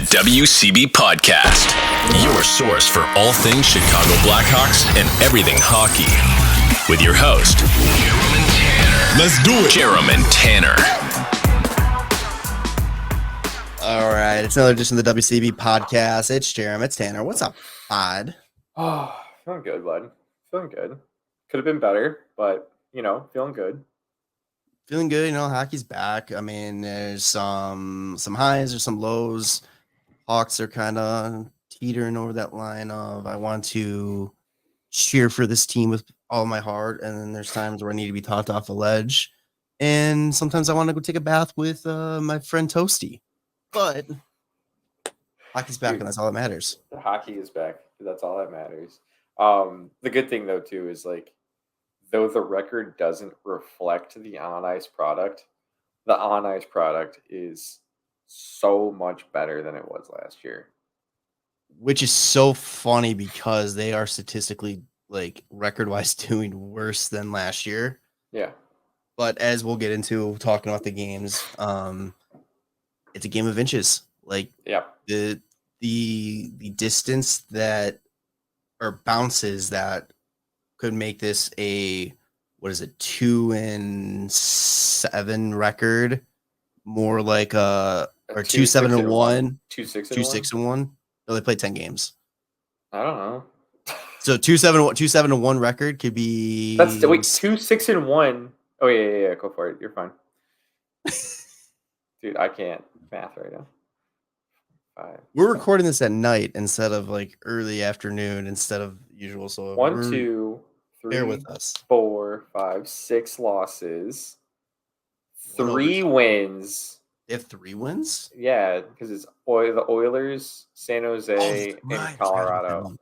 WCB Podcast, your source for all things Chicago Blackhawks and everything hockey. With your host, Jarom and Tanner. Let's do it. Jarom and Tanner. All right, it's another edition of the WCB Podcast. It's Jarom, it's Tanner. What's up, pod? Oh, feeling good, bud. Feeling good. Could have been better, but, feeling good. Feeling good, hockey's back. I mean, there's some highs, there's some lows. Hawks are kind of teetering over that line of I want to cheer for this team with all my heart, and then there's times where I need to be talked off a ledge, and sometimes I want to go take a bath with my friend Toasty. But hockey's back, and that's all that matters. Hockey is back. That's all that matters. The good thing, though, too, is though the record doesn't reflect the on-ice product, the on-ice product is so much better than it was last year. Which is so funny because they are statistically, record-wise doing worse than last year. Yeah. But as we'll get into talking about the games, it's a game of inches. The distance that or bounces that could make this a 2-7 record, more like or 2-7-1, 2-6-1. No, they played 10 games. I don't know. So 2-7-1 record could be. That's 2-6-1. Oh yeah. Go for it. You're fine. Dude, I can't math right now. 5. We're recording this at night instead of early afternoon instead of usual. So 1, 2, 3, bear with us. 4, 5, 6 losses, 3 wins. They have 3 wins? Yeah, because it's the Oilers, San Jose, and Colorado.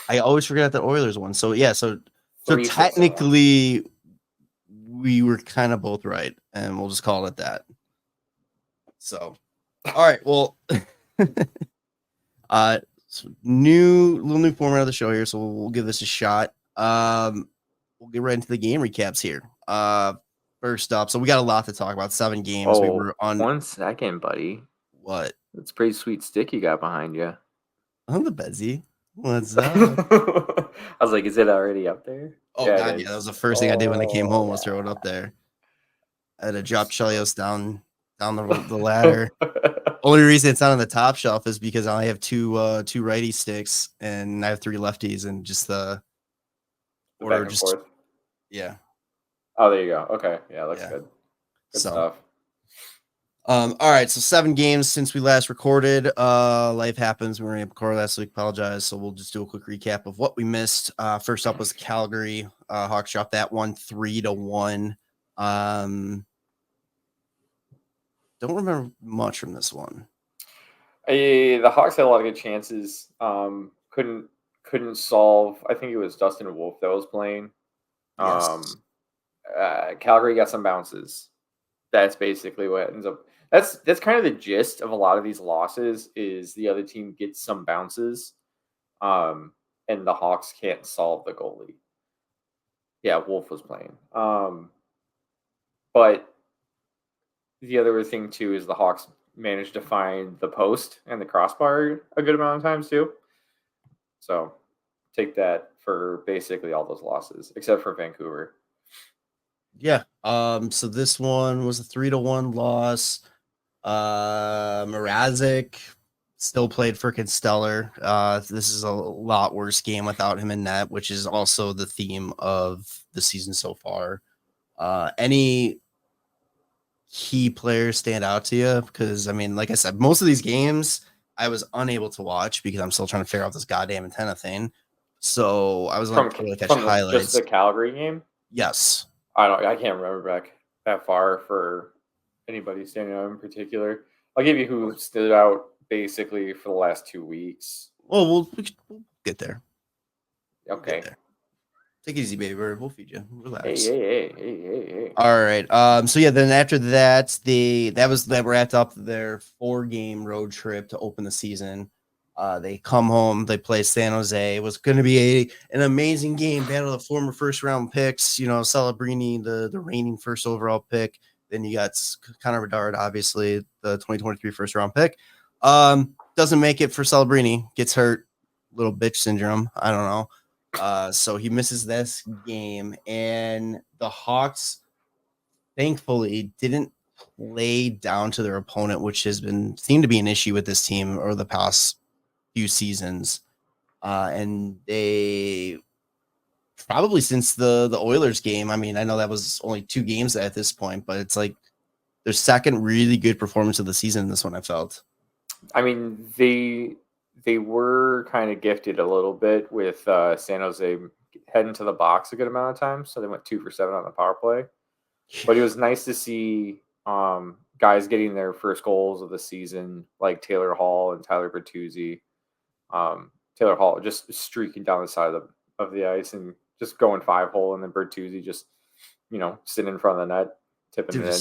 I always forget the Oilers one. So yeah, so technically we were kind of both right, and we'll just call it that. So, all right, well, so little new format of the show here, so we'll give this a shot. We'll get right into the game recaps here. First up, so we got a lot to talk about. 7 games. We were on 1 second, buddy. What? That's a pretty sweet stick you got behind you. I'm the Bedsy. What's up? I was like, is it already up there? Oh, yeah, God, yeah. That was the first thing I did when I came home was throw it up there. I had to drop Chelios down the ladder. Only reason it's not on the top shelf is because I only have two righty sticks and I have 3 lefties, and just the order just forth. Yeah. Oh, there you go. Okay, yeah, looks good. Good stuff. All right, so 7 games since we last recorded. Life happens. We were able to record last week. Apologize. So we'll just do a quick recap of what we missed. First up was Calgary. Hawks dropped that one 3-1. Don't remember much from this one. The Hawks had a lot of good chances. Couldn't solve. I think it was Dustin Wolf that was playing. Yes. Calgary got some bounces. That's basically what ends up. That's kind of the gist of a lot of these losses is the other team gets some bounces, and the Hawks can't solve the goalie. Yeah, Wolf was playing. But the other thing too is the Hawks managed to find the post and the crossbar a good amount of times too. So take that for basically all those losses, except for Vancouver. Yeah. So this one was a 3-1 loss. Mrazek still played freaking stellar. This is a lot worse game without him in net, which is also the theme of the season so far. Any key players stand out to you? Because I mean, like I said, most of these games I was unable to watch because I'm still trying to figure out this goddamn antenna thing. So I was able to catch highlights. Just the Calgary game? Yes. I can't remember back that far for anybody standing out in particular. I'll give you who stood out basically for the last 2 weeks. Well, we'll get there. Okay. Get there. Take it easy, baby bird. We'll feed you. Relax. Hey. All right. So yeah, then after that, that wrapped up their 4-game road trip to open the season. They come home, they play San Jose. It was going to be an amazing game, battle of former first-round picks. Celebrini, the reigning first overall pick. Then you got Connor Bedard, obviously, the 2023 first-round pick. doesn't make it for Celebrini, gets hurt, little bitch syndrome. I don't know. So he misses this game, and the Hawks thankfully didn't play down to their opponent, which has been seemed to be an issue with this team over the past few seasons. And they probably since the Oilers game. I mean, I know that was only 2 games at this point, but it's like their second really good performance of the season. This one I felt. I mean, they were kind of gifted a little bit with San Jose heading to the box a good amount of times, so they went 2 for 7 on the power play. But it was nice to see guys getting their first goals of the season, like Taylor Hall and Tyler Bertuzzi. Taylor Hall just streaking down the side of the ice and just going 5-hole, and then Bertuzzi just, sitting in front of the net, tipping it in.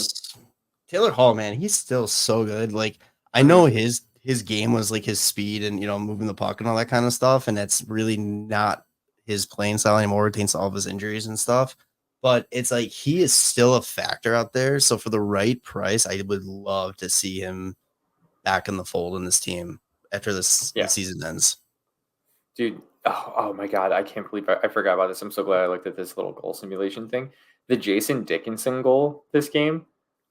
Taylor Hall, man, he's still so good. Like, I know his game was like his speed and, moving the puck and all that kind of stuff. And that's really not his playing style anymore, thanks to all of his injuries and stuff. But it's like he is still a factor out there. So for the right price, I would love to see him back in the fold in this team after the season ends. Dude, oh my God, I can't believe I forgot about this. I'm so glad I looked at this little goal simulation thing. The Jason Dickinson goal this game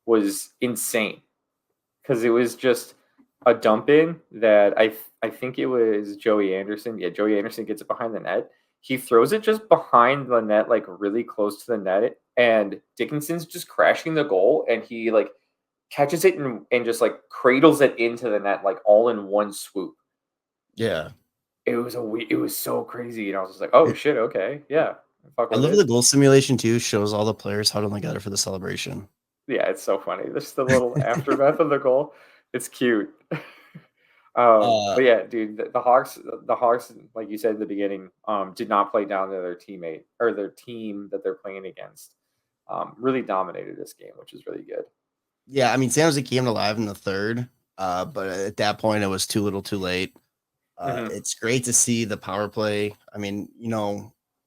was insane because it was just a dump in that I think it was Joey Anderson. Yeah, Joey Anderson gets it behind the net. He throws it just behind the net, like really close to the net, and Dickinson's just crashing the goal, and he like catches it and just like cradles it into the net, like all in one swoop. Yeah. It was so crazy, and I was just like, "Oh shit, okay, yeah." I love the goal simulation too. Shows all the players huddling together for the celebration. Yeah, it's so funny. There's the little aftermath of the goal. It's cute. But yeah, dude, the Hawks, like you said in the beginning, did not play down to their teammate or their team that they're playing against. Really dominated this game, which is really good. Yeah, I mean, San Jose came alive in the third, but at that point, it was too little, too late. It's great to see the power play. I mean,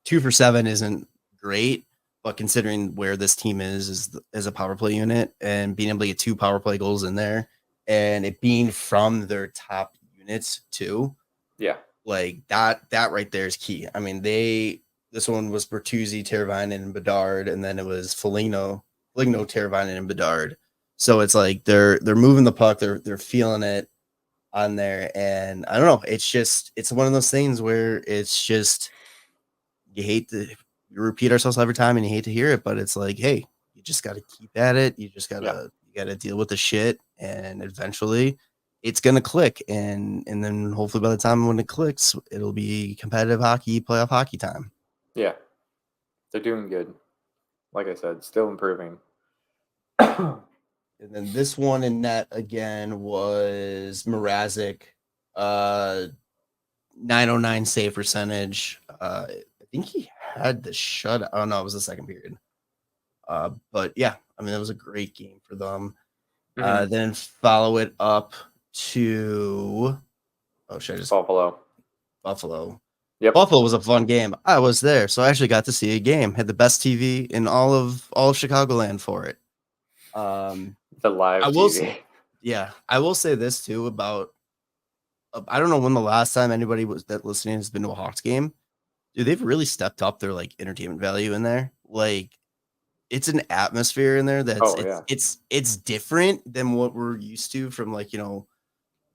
2 for 7 isn't great, but considering where this team is as a power play unit and being able to get 2 power play goals in there and it being from their top units too. Yeah. Like that right there is key. I mean, this one was Bertuzzi, Teravainen, and Bedard, and then it was Foligno, Teravainen, and Bedard. So it's like they're moving the puck, they're feeling it on there, and I don't know. It's one of those things where it's just you hate to repeat ourselves every time, and you hate to hear it, but it's like, hey, you just got to keep at it. You just gotta deal with the shit, and eventually, it's gonna click, and then hopefully by the time when it clicks, it'll be competitive hockey, playoff hockey time. Yeah, they're doing good. Like I said, still improving. And then this one in net again was Mrazek, 909 save percentage. I think he had the shutout. Oh no, it was the second period. But yeah, I mean, it was a great game for them. Then follow it up to Buffalo. Yep. Buffalo was a fun game. I was there, so I actually got to see a game. Had the best TV in all of Chicagoland for it. The live TV. I will say this too about I don't know when the last time anybody that listening has been to a Hawks game. Dude, they've really stepped up their like entertainment value in there. Like it's an atmosphere in there that's it's different than what we're used to from like, even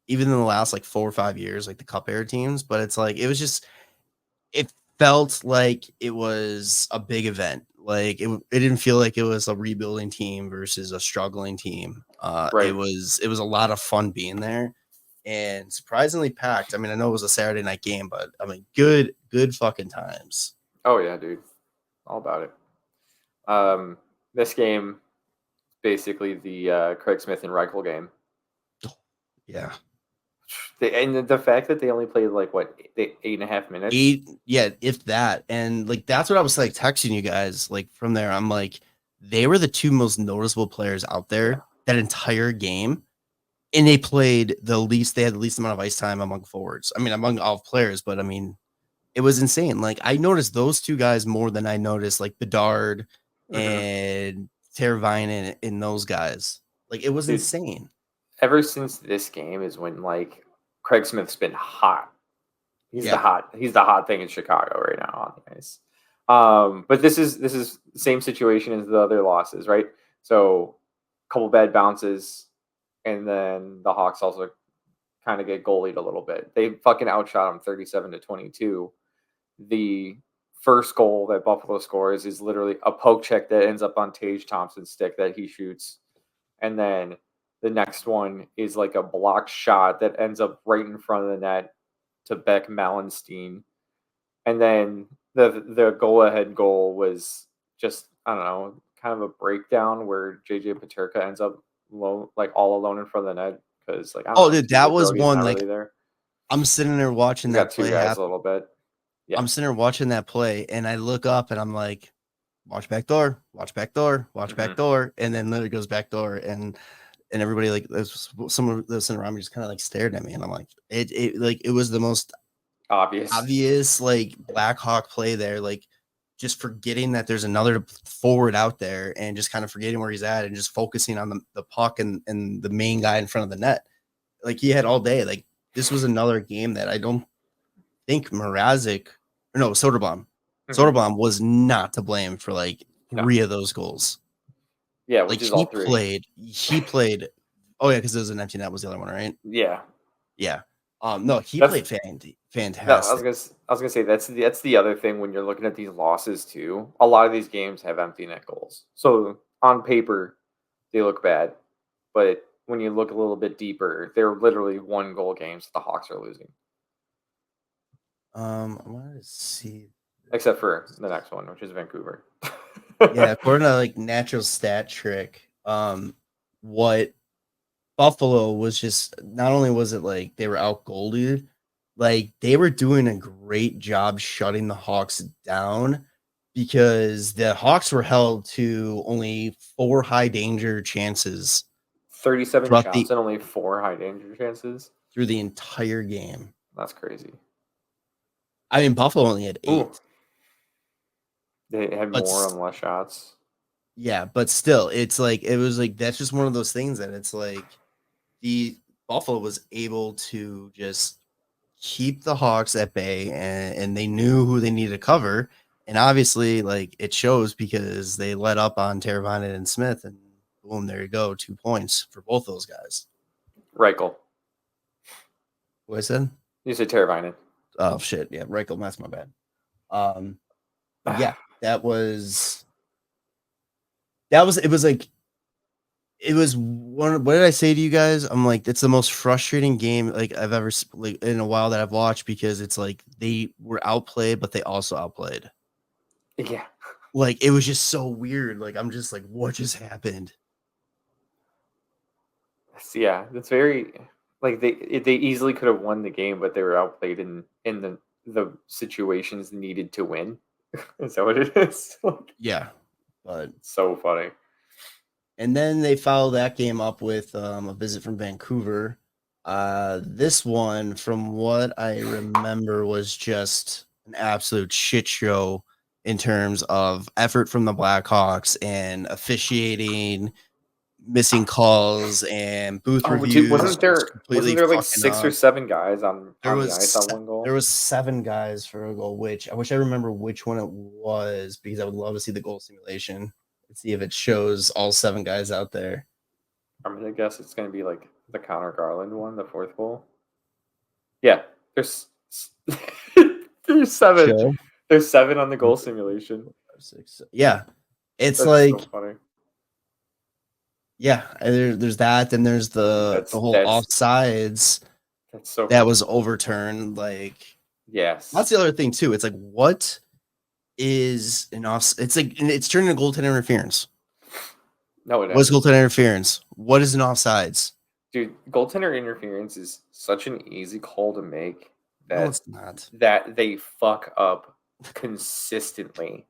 in the last like 4 or 5 years, like the Cup era teams. But it's like it felt like it was a big event. Like it didn't feel like it was a rebuilding team versus a struggling team. Right. It was a lot of fun being there and surprisingly packed. I mean, I know it was a Saturday night game, but I mean, good fucking times. Oh yeah, dude, all about it. This game, basically the Craig Smith and Reichel game. Yeah. And the fact that they only played like what 8.5 minutes. If that. And like that's what I was like texting you guys. Like from there, I'm like, they were the 2 most noticeable players out there that entire game, and they played the least. They had the least amount of ice time among forwards. I mean, among all players, but I mean, it was insane. Like I noticed those 2 guys more than I noticed like Bedard and Teravainen and those guys. Like it was insane. Ever since this game is when like Craig Smith's been hot. He's the hot thing in Chicago right now on the ice. But this is the same situation as the other losses, right? So a couple bad bounces, and then the Hawks also kind of get goalied a little bit. They fucking outshot them 37-22. The first goal that Buffalo scores is literally a poke check that ends up on Tage Thompson's stick that he shoots. And then the next one is like a blocked shot that ends up right in front of the net to Beck Mallenstein. And then the go-ahead goal was just, I don't know, kind of a breakdown where JJ Paterka ends up all alone in front of the net because dude, that was one really there. I'm sitting there watching that play happen a little bit. Yeah. I'm sitting there watching that play, and I look up and I'm like, watch back door, back door, and then literally goes back door, and everybody like someone listening around me just kind of like stared at me, and I'm like, it was the most obvious like Blackhawk play there, like just forgetting that there's another forward out there and just kind of forgetting where he's at and just focusing on the puck and the main guy in front of the net. Like he had all day. Like this was another game that I don't think Soderblom. Soderblom was not to blame for like 3 of those goals. Yeah, like he played. Oh yeah, because it was an empty net was the other one, right? Yeah. No, he played fantastic. No, I was gonna say that's the other thing when you're looking at these losses too. A lot of these games have empty net goals, so on paper they look bad, but when you look a little bit deeper, they're literally 1-goal games the Hawks are losing. I want to see, except for the next one, which is Vancouver. Yeah, according to like Natural Stat Trick, what Buffalo was just, not only was it like they were out-goaled, like they were doing a great job shutting the Hawks down because the Hawks were held to only 4 high danger chances. 37 shots and only 4 high danger chances through the entire game. That's crazy. I mean, Buffalo only had 8. Ooh. They had more and less shots. Yeah, but still, it's like it was like that's just one of those things that it's like the Buffalo was able to just keep the Hawks at bay, and they knew who they needed to cover, and obviously, like it shows because they let up on Teravainen and Smith, and boom, there you go, 2 points for both those guys. Reichel. What I said? You said Teravainen. Oh shit, yeah, Reichel. That's my bad. Yeah, it was one. What did I say to you guys? I'm like, it's the most frustrating game like I've ever like in a while that I've watched because it's like they were outplayed, but they also outplayed. Yeah, like it was just so weird. Like I'm just like, what just happened? Yeah, that's very like they easily could have won the game, but they were outplayed in the situations needed to win. Is that what it is? Yeah, but so funny. And then they followed that game up with a visit from Vancouver. This one, from what I remember, was just an absolute shit show in terms of effort from the Blackhawks and officiating, missing calls, and booth reviews. Wasn't there like 6 or 7 guys on the ice on one goal? There was 7 guys for a goal, which I wish I remember which one it was because I would love to see the goal simulation. See if it shows all 7 guys out there. I'm gonna guess it's gonna be like the Connor Garland one, the 4th goal. Yeah, there's 7. Show? There's 7 on the goal simulation. 5, 6. Yeah, it's That's like so funny. Yeah, there's that. Then there's the whole offsides. That's so that was overturned. Like, yes, that's the other thing too. It's like what is an off? It's like it's turning into goaltender interference. No, it what's goaltender interference? What is an offsides? Dude, goaltender interference is such an easy call to make that no, it's not. That they fuck up consistently.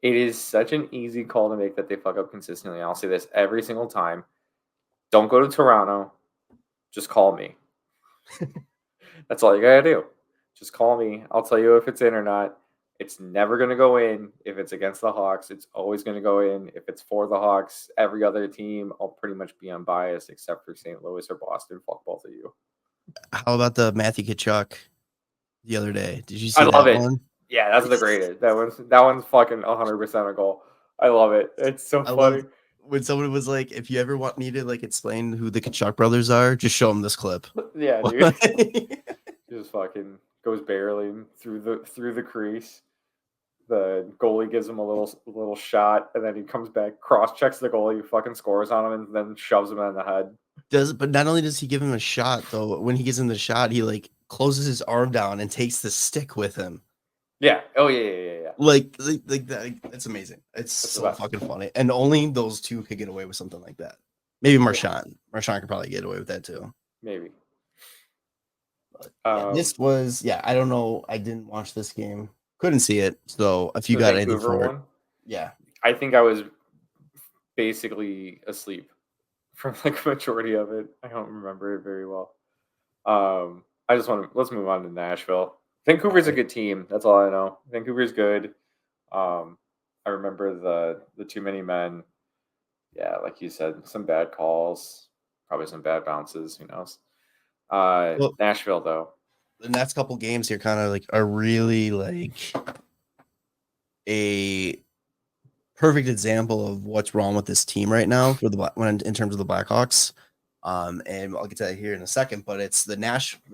It is such an easy call to make that they fuck up consistently. I'll say this every single time. Don't go to Toronto. Just call me. That's all you gotta do. Just call me. I'll tell you if it's in or not. It's never going to go in. If it's against the Hawks, it's always going to go in. If it's for the Hawks, every other team, I'll pretty much be unbiased except for St. Louis or Boston. Fuck both of you. How about the Matthew Tkachuk the other day? Did you I see love that it. one? Yeah, that's the greatest. That one's fucking 100% a goal. I love it. It's so I funny. love when someone was like, if you ever want me to like explain who the Tkachuk brothers are, just show them this clip. Yeah, dude. Just fucking goes barreling through the crease. The goalie gives him a little shot, and then he comes back, cross checks the goalie, fucking scores on him, and then shoves him in the head. But not only does he give him a shot though, when he gives him the shot, he like closes his arm down and takes the stick with him. Yeah. Oh yeah. Like that. It's amazing. It's That's the so best. fucking funny, and only those two could get away with something like that. Maybe Marchand. Marchand could probably get away with that too. Maybe. But yeah, this was I don't know. I didn't watch this game. Couldn't see it. So if you the got anything Vancouver for it, one. yeah. I think I was basically asleep for like a majority of it. I don't remember it very well. Let's move on to Nashville. Vancouver's a good team. That's all I know. Vancouver's good. I remember the too many men. Yeah, like you said, some bad calls, probably some bad bounces. Who knows? Well, Nashville though. the next couple games here kind of like are really like a perfect example of what's wrong with this team right now for in terms of the Blackhawks. And I'll get to that here in a second, but it's the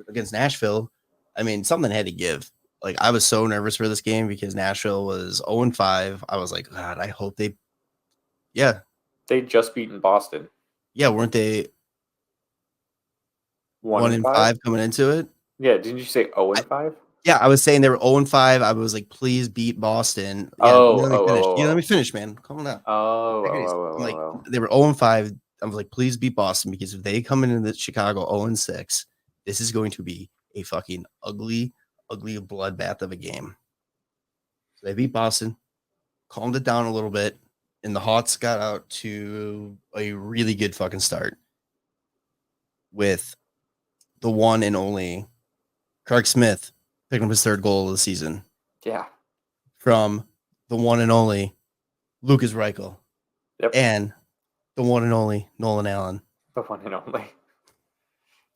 against Nashville. I mean, something had to give. Like I was so nervous for this game because Nashville was 0-5. I was like, God, I hope they just beaten Boston. Yeah, weren't they 1-5 coming into it? Yeah, didn't you say 0-5? Yeah, I was saying they were 0-5. I was like, please beat Boston. Yeah, let me finish. Let me finish, man. Calm down. They were 0-5. I was like, please beat Boston because if they come into the Chicago 0-6, this is going to be a fucking ugly bloodbath of a game. So they beat Boston, calmed it down a little bit, and the Hawks got out to a really good fucking start with the one and only Craig Smith picking up his third goal of the season. Yeah. From the one and only Lucas Reichel. Yep. And the one and only Nolan Allen. The one and only.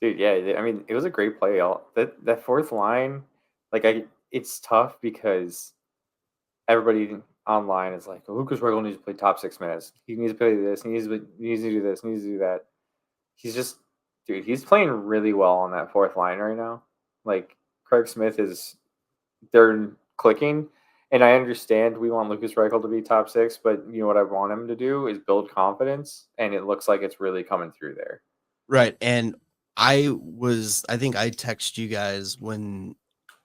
Dude, yeah. I mean, it was a great play. That fourth line, it's tough because everybody online is like, Lucas Reichel needs to play top 6 minutes. He needs to play this. He needs to do this. He needs to do that. He's playing really well on that fourth line right now. Like, Craig Smith they're clicking. And I understand we want Lucas Reichel to be top 6, but you know what I want him to do is build confidence, and it looks like it's really coming through there. Right. And I think I texted you guys when,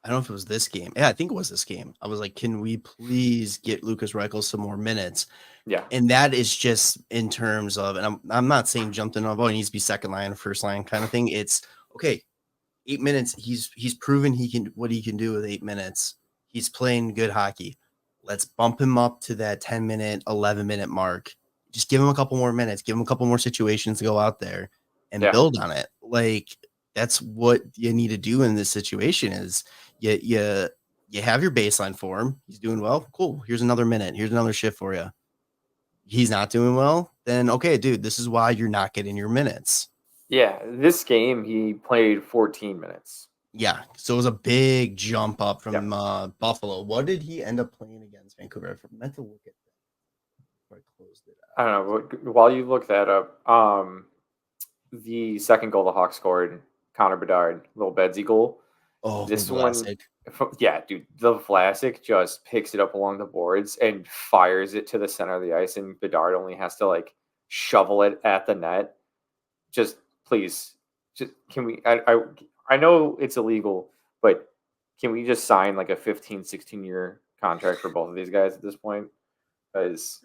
I don't know if it was this game. Yeah, I think it was this game. I was like, can we please get Lucas Reichel some more minutes? Yeah. And that is just in terms of, and I'm not saying jumped in, he needs to be second line, first line kind of thing. It's okay. 8 minutes. He's proven what he can do with 8 minutes. He's playing good hockey. Let's bump him up to that 10-minute, 11-minute mark. Just give him a couple more minutes. Give him a couple more situations to go out there and build on it. Like, that's what you need to do in this situation is you have your baseline for him. He's doing well. Cool. Here's another minute. Here's another shift for you. He's not doing well. Then, okay, dude, this is why you're not getting your minutes. Yeah, this game he played 14 minutes. Yeah, so it was a big jump up from Buffalo. What did he end up playing against Vancouver? I meant to look at that before I closed it out. I don't know. While you look that up, the second goal the Hawks scored, Connor Bedard, little Bedsy goal. Oh, this Vlasic. one, yeah, dude, the Vlasic just picks it up along the boards and fires it to the center of the ice, and Bedard only has to like shovel it at the net. Just please, can we? I know it's illegal, but can we just sign like a 15, 16-year contract for both of these guys at this point? Because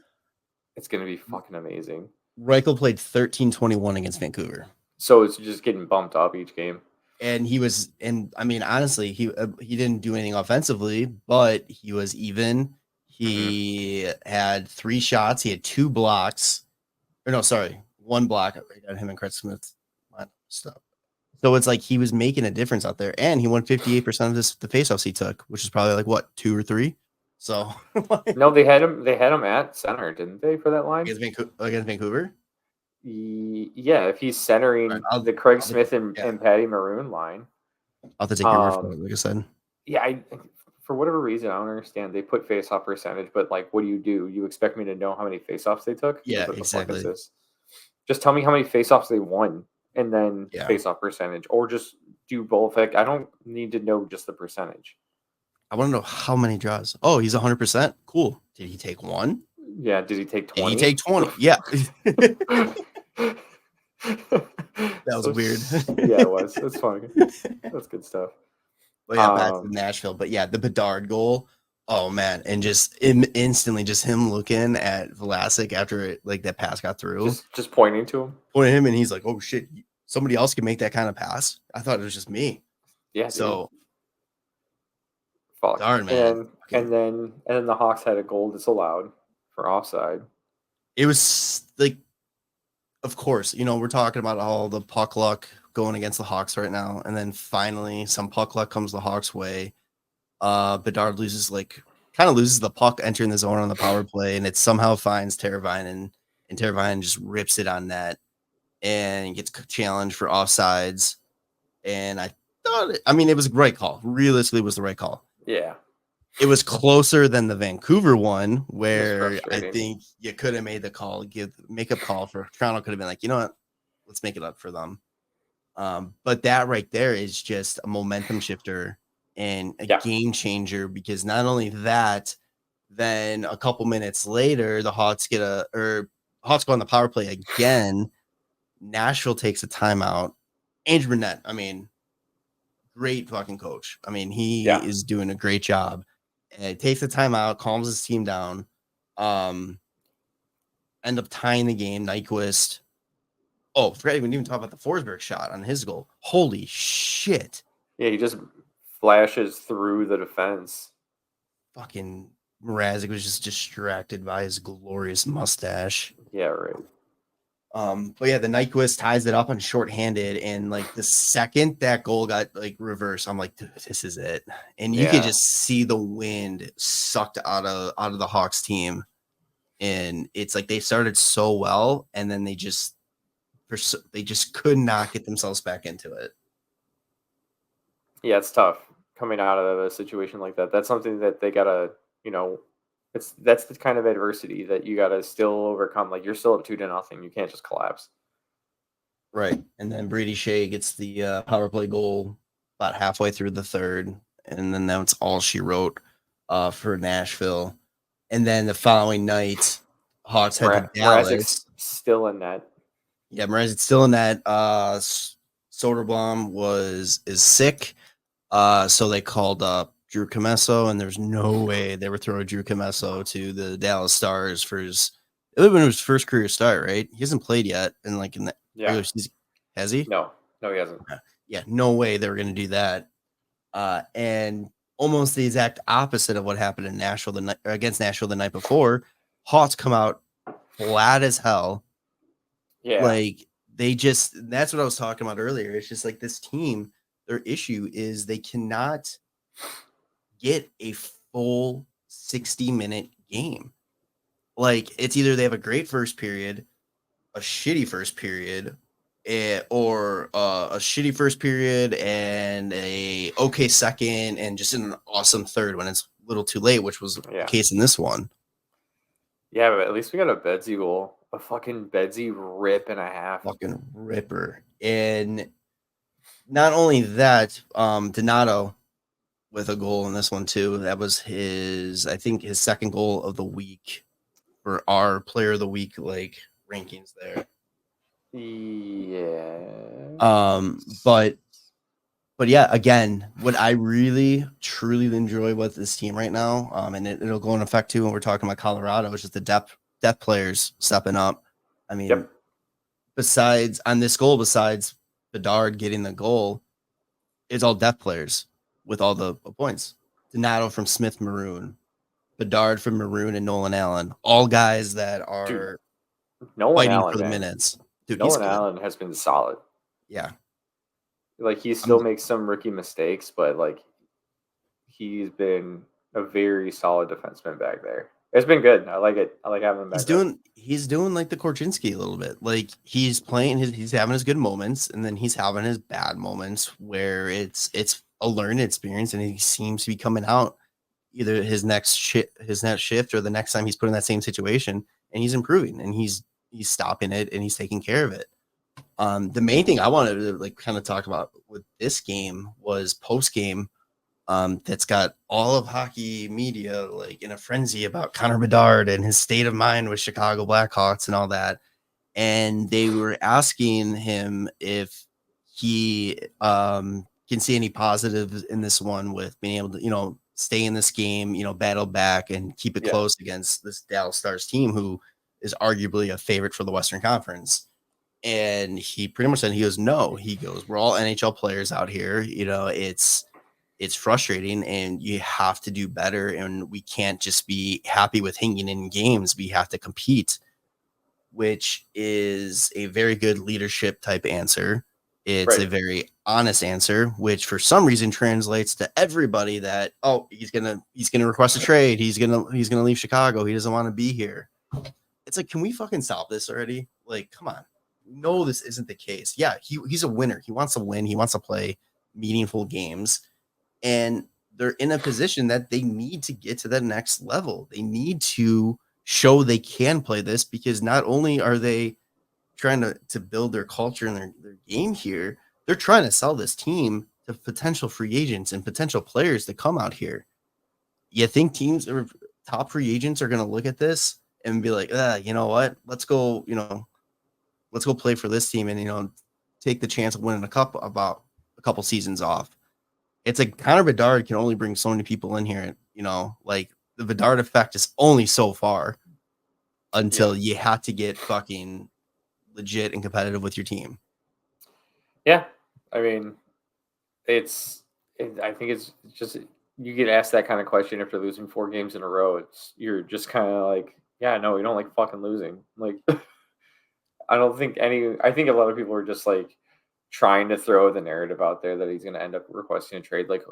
it's going to be fucking amazing. Reichel played 13-21 against Vancouver. So it's just getting bumped up each game. And I mean, honestly, he didn't do anything offensively, but he was even. He had 3 shots. He had 2 blocks. Or no, sorry, 1 block. I got him and Craig Smith stuff. So it's like he was making a difference out there, and he won 58% of the faceoffs he took, which is probably like what 2 or 3. So no, they had him at center, didn't they, for that line against Vancouver? Yeah, if he's centering Right, the Craig I'll Smith and Patty Maroon line. I'll have to take your word for it, like I said. Yeah, for whatever reason, I don't understand. They put face-off percentage, but like, what do? You expect me to know how many face-offs they took? Yeah, What the fuck is exactly. this? Just tell me how many face-offs they won, and then Yeah. face-off percentage, or just do both. Like, I don't need to know just the percentage. I want to know how many draws. Oh, he's 100%. Cool. Did he take one? Yeah, did he take 20? Did he take 20? Yeah. That was So weird. Yeah, it was. That's funny. That's good stuff. But yeah, back to Nashville. But yeah, the Bedard goal. Oh man, and just instantly, just him looking at Vlasic after it, like that pass got through, Just pointing to him. pointing at him, and he's like, "Oh shit, somebody else can make that kind of pass." I thought it was just me. Yeah. So fuck. darn man, And then the Hawks had a goal disallowed for offside. it was like, of course, we're talking about all the puck luck going against the Hawks right now, and then finally some puck luck comes the Hawks' way. Bedard kind of loses the puck entering the zone on the power play, and it somehow finds Teravainen, and Teravainen just rips it on net and gets challenged for offsides. And I thought, it was a right call. Realistically, it was the right call. Yeah. It was closer than the Vancouver one, where I think you could have made the call, make a call for Toronto. Could have been like, you know what, let's make it up for them. But that right there is just a momentum shifter and a game changer, because not only that, then a couple minutes later, the Hawks Hawks go on the power play again. Nashville takes a timeout. Andrew Burnett, great fucking coach. He is doing a great job. And takes the timeout, calms his team down. End up tying the game. Nyquist. Oh, forgot we didn't even talk about the Forsberg shot on his goal. Holy shit. Yeah, he just flashes through the defense. Fucking Mrazek was just distracted by his glorious mustache. Yeah, right. But yeah, the Nyquist ties it up on shorthanded, and like the second that goal got like reversed, I'm like, dude, this is it. And you could just see the wind sucked out of the Hawks team, and it's like they started so well, and then they just could not get themselves back into it. Yeah, it's tough coming out of a situation like that. That's something that they gotta, that's the kind of adversity that you gotta still overcome. Like, you're still up 2-0. You can't just collapse. Right. And then Brady Shea gets the power play goal about halfway through the third, and then that's all she wrote for Nashville. And then the following night, Hawks head to Dallas. Still in net. Yeah, Mrazek's still in net. Soderblom is sick, so they called up Drew Commesso, and there's no way they were throwing Drew Commesso to the Dallas Stars for his first career start, right? He hasn't played yet, and like in the regular season, has he? No, he hasn't. Yeah, no way they were going to do that. And almost the exact opposite of what happened in Nashville against Nashville the night before. Hawks come out flat as hell. Yeah, like that's what I was talking about earlier. It's just like this team, their issue is they cannot get a full 60-minute game. Like, it's either they have a great first period, a shitty first period, or a shitty first period and a okay second, and just an awesome third when it's a little too late, which was the case in this one. Yeah, but at least we got a Bedsy goal. A fucking Bedsy rip and a half. Fucking ripper. And not only that, Donato with a goal in this one too. That was his second goal of the week for our player of the week rankings there. Yeah. But yeah, again, what I really truly enjoy with this team right now, and it'll go in effect too when we're talking about Colorado, is just the depth players stepping up. Besides Bedard getting the goal, it's all depth players with all the points. Donato from Smith Maroon, Bedard from Maroon, and Nolan Allen, all guys that are fighting for the minutes. Dude, Nolan Allen has been solid. Yeah. Like, he still makes some rookie mistakes, but like, he's been a very solid defenseman back there. It's been good. I like it. I like having him back. He's doing like the Korchinski a little bit. Like he's having his good moments, and then he's having his bad moments where it's a learning experience, and he seems to be coming out either his next shift or the next time he's put in that same situation, and he's improving, and he's stopping it, and he's taking care of it. The main thing I wanted to like kind of talk about with this game was post game. That's got all of hockey media like in a frenzy about Connor Bedard and his state of mind with Chicago Blackhawks and all that. And they were asking him if he can see any positives in this one with being able to, stay in this game, battle back and keep it close against this Dallas Stars team, who is arguably a favorite for the Western Conference. And he pretty much said, he goes, no, he goes, we're all NHL players out here. It's frustrating and you have to do better. And we can't just be happy with hanging in games. We have to compete, which is a very good leadership type answer. It's a very honest answer, which for some reason translates to everybody that, oh, he's going to request a trade. He's going to leave Chicago. He doesn't want to be here. It's like, can we fucking stop this already? Like, come on. No, this isn't the case. Yeah. He's a winner. He wants to win. He wants to play meaningful games. And they're in a position that they need to get to that next level. They need to show they can play this, because not only are they trying to build their culture and their game here, they're trying to sell this team to potential free agents and potential players to come out here. You think teams or top free agents are going to look at this and be like, you know what? Let's go play for this team and, take the chance of winning about a couple seasons off. It's like Connor Bedard can only bring so many people in here. Like the Bedard effect is only so far until you have to get fucking legit and competitive with your team. Yeah. I mean, I think it's just, you get asked that kind of question after losing 4 games in a row. You're just kind of like, yeah, no, we don't like fucking losing. Like, I think a lot of people are just like trying to throw the narrative out there that he's going to end up requesting a trade. Like,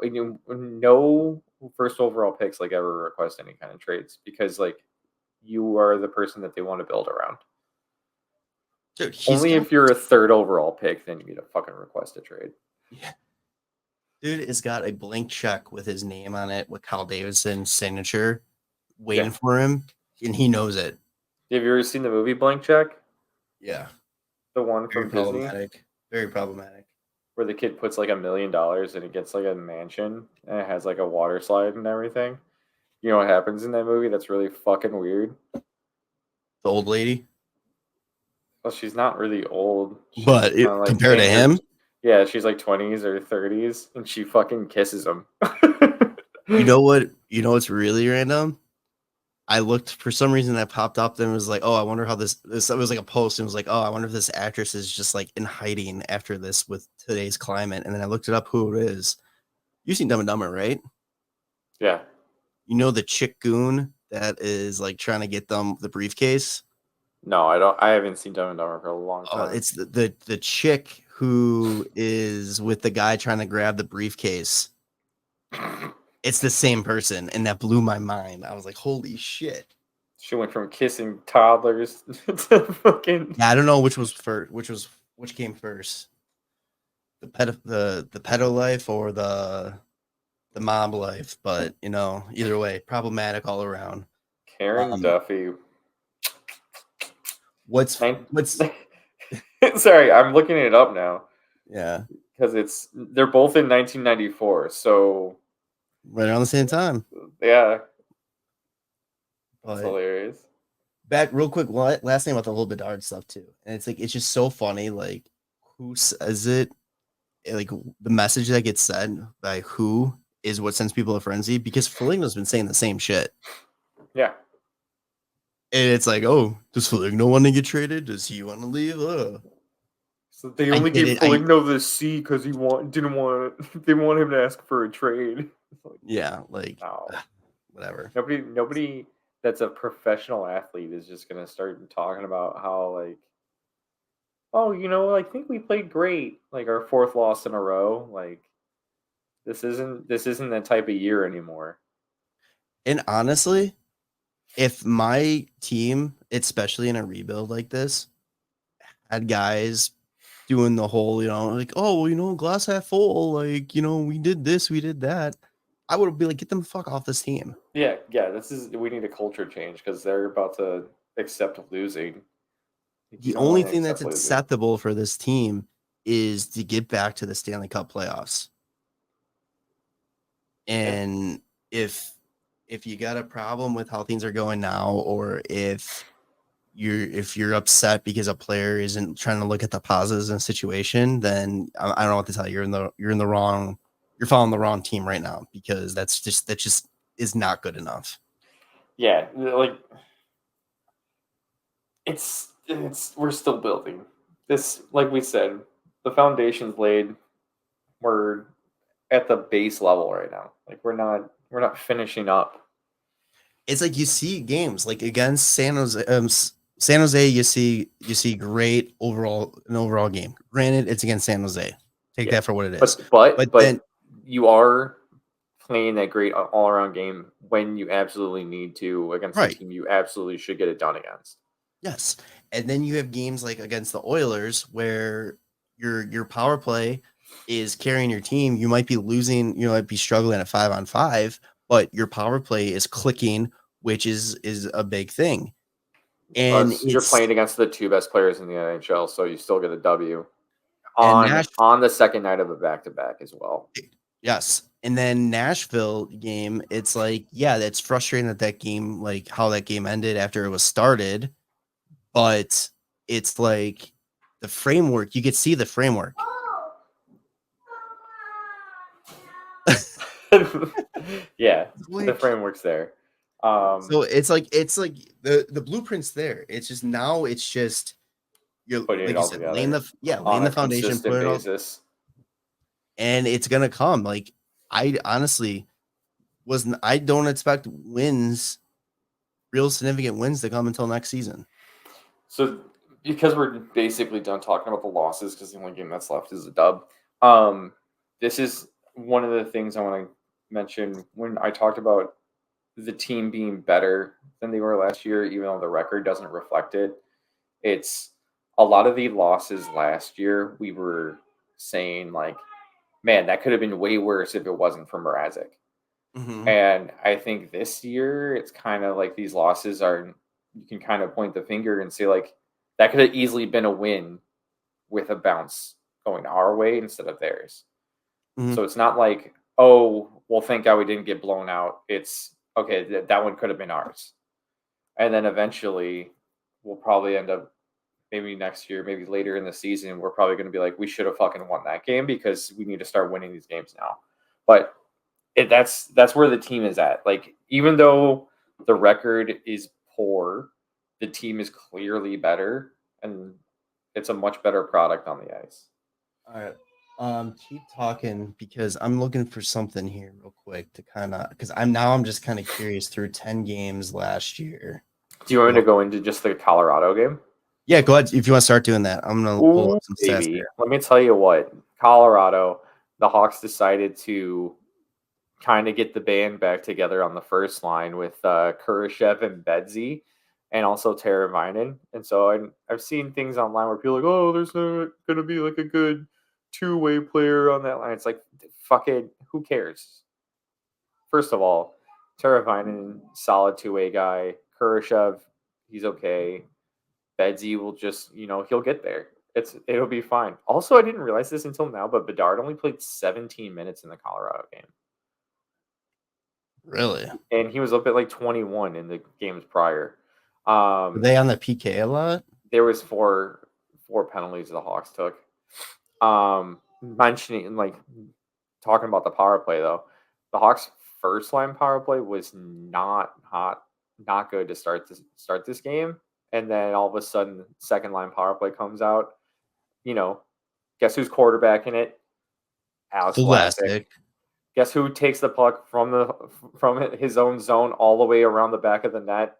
no first overall picks like ever request any kind of trades, because like you are the person that they want to build around. Dude, only if you're a 3rd overall pick, then you need to fucking request a trade. Yeah. Dude has got a blank check with his name on it with Kyle Davidson's signature waiting for him, and he knows it. Have you ever seen the movie Blank Check? Yeah. The one from Disney? Very problematic. Where the kid puts like $1 million and he gets like a mansion and it has like a water slide and everything. You know what happens in that movie? That's really fucking weird. The old lady? Well, she's not really old. But compared to him? Yeah, she's like 20s or 30s and she fucking kisses him. You know what's really random? I looked for some reason that popped up and was like, oh, I wonder how this it was like a post and was like, oh, I wonder if this actress is just like in hiding after this with today's climate. And then I looked it up who it is. You've seen Dumb and Dumber, right? Yeah. You know the chick goon that is like trying to get them the briefcase? No, I don't. I haven't seen Dumb and Dumber for a long time. It's the chick who is with the guy trying to grab the briefcase. It's the same person, and that blew my mind. I was like, holy shit. She went from kissing toddlers to fucking... Yeah, I don't know which came first. The pedo life or the mob life, but either way, problematic all around. Karen Duffy. What's Sorry, I'm looking it up now. Yeah. Because they're both in 1994, so right around the same time. Yeah. That's hilarious. Back real quick, last thing about the whole Bedard stuff too. And it's like, it's just so funny. Like, who says it? Like, the message that gets said by who is what sends people to frenzy, because Foligno's been saying the same shit. Yeah. And it's like, oh, does Foligno want to get traded? Does he want to leave? So they only gave Foligno the C because they want him to ask for a trade. Yeah, like, whatever. Nobody that's a professional athlete is just gonna start talking about how, like, oh, I think we played great, like our 4th loss in a row. Like, this isn't that type of year anymore. And honestly, if my team, especially in a rebuild like this, had guys doing the whole, like, oh, glass half full, like, we did this, we did that, I would be like, get them the fuck off this team. Yeah. We need a culture change because they're about to accept losing. You The don't want only to thing that's accept losing. acceptable for this team is to get back to the Stanley Cup playoffs. And if you got a problem with how things are going now, or if you're upset because a player isn't trying to look at the positives in a situation, then I don't know what to tell you. You're following the wrong team right now, because that just is not good enough. Yeah, like we're still building this. Like we said, the foundation's laid. We're at the base level right now. Like we're not finishing up. It's like you see games like against San Jose. San Jose, you see great overall game. Granted, it's against San Jose. Take that for what it is. But Then you are playing that great all around game when you absolutely need to against the right, team you absolutely should get it done against. yes, and then you have games like against the Oilers where your power play is carrying your team. You might be losing. You might be struggling at 5-on-5, but your power play is clicking, which is a big thing. And Plus, you're playing against the two best players in the NHL, so you still get a W and on the second night of a back to back as well. Yes. And then Nashville game, it's like, yeah, that's frustrating that game, like how that game ended after it was started. But it's like the framework, you could see the framework. Yeah, the framework's there. So it's like the blueprint's there. It's just now it's just you're putting like it you all said, together laying the foundation, put it all, basis. and it's gonna come. Like I honestly I don't expect real significant wins to come until next season. So because we're basically done talking about the losses, because the only game that's left is a dub. This is one of the things I want to mention when I talked about the team being better than they were last year, even though the record doesn't reflect it. It's a lot of the losses last year. We were saying like, man, that could have been way worse if it wasn't for Mrazek. Mm-hmm. And I think this year it's kind of like these losses are, you can kind of point the finger and say like that could have easily been a win with a bounce going our way instead of theirs. Mm-hmm. So it's not like, oh, well, thank God we didn't get blown out. It's okay, that one could have been ours. And then eventually we'll probably end up maybe next year, maybe later in the season, we're probably going to be like, we should have fucking won that game because we need to start winning these games now. But that's where the team is at. Like, even though the record is poor, the team is clearly better, and it's a much better product on the ice. All right. Keep talking because I'm looking for something here real quick to kind of, because I'm just kind of curious through 10 games last year. Do you want me to go into just the Colorado game? Yeah, go ahead. If you want to start doing that, I'm going to pull up some stats here. Let me tell you what, Colorado, the Hawks decided to kind of get the band back together on the first line with Kurashev and Bedsy and also Teravainen. And so I've seen things online where people are like, oh, there's not going to be like a good two-way player on that line. It's like, fuck it, who cares? First of all, Teravainen, solid two-way guy. Kurashev, he's okay. Bedsy will just, he'll get there. It'll be fine. Also, I didn't realize this until now, but Bedard only played 17 minutes in the Colorado game. Really? And he was up at like 21 in the games prior. Were they on the PK a lot? There was four penalties the Hawks took. Mentioning, like, talking about the power play, though, the Hawks' first line power play was not good to start this game. And then all of a sudden, second line power play comes out. Guess who's quarterbacking it? Alex Vlasic. Guess who takes the puck from his own zone all the way around the back of the net?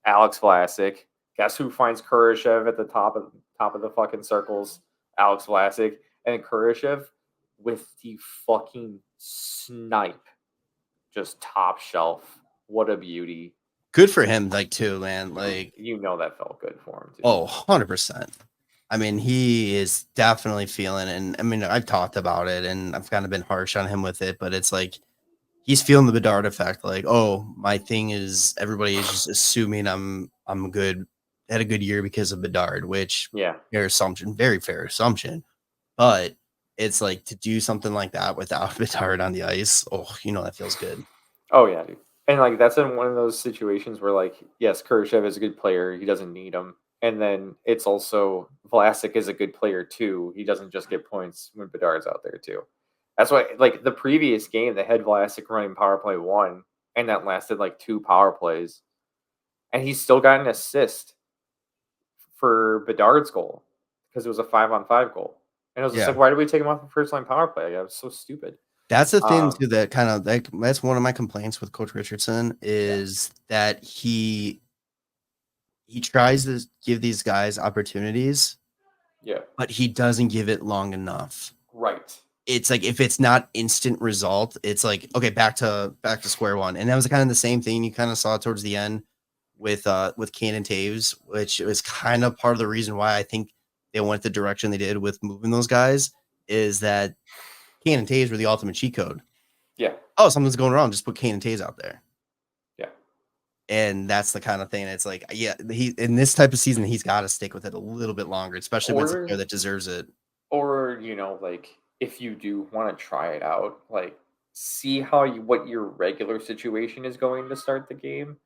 Alex Vlasic. Guess who finds Kurashev at the top of the fucking circles? Alex Vlasic. And Kurashev with the fucking snipe. Just top shelf. What a beauty. good for him, like, too, man. Like, that felt good for him, too. Oh, 100%. I mean, he is definitely feeling, and I mean, I've talked about it, and I've kind of been harsh on him with it, but it's like he's feeling the Bedard effect. Like, oh, my thing is everybody is just assuming I'm good, had a good year because of Bedard, which fair assumption, very fair assumption. But it's like to do something like that without Bedard on the ice. Oh, that feels good. Oh yeah, dude. And like that's in one of those situations where like, yes, Kurashev is a good player. He doesn't need him. And then it's also Vlasic is a good player too. He doesn't just get points when Bedard's out there too. That's why like the previous game they had Vlasic running power play 1 and that lasted like 2 power plays. And he still got an assist for Bedard's goal because it was a 5-on-5 goal. And I was just like, why did we take him off the first line power play? It was so stupid. That's the thing too that kind of like that's one of my complaints with Coach Richardson is that he tries to give these guys opportunities, but he doesn't give it long enough. Right. It's like if it's not instant result, it's like okay, back to square one. And that was kind of the same thing you kind of saw towards the end with Kane and Taves, which was kind of part of the reason why I think they went the direction they did with moving those guys is that Kane and Taves were the ultimate cheat code. Yeah. Oh, something's going wrong. Just put Kane and Taves out there. Yeah. And that's the kind of thing. It's like, yeah, he in this type of season, he's got to stick with it a little bit longer, especially when it's a player that deserves it. Or, like if you do want to try it out, like see what your regular situation is going to start the game.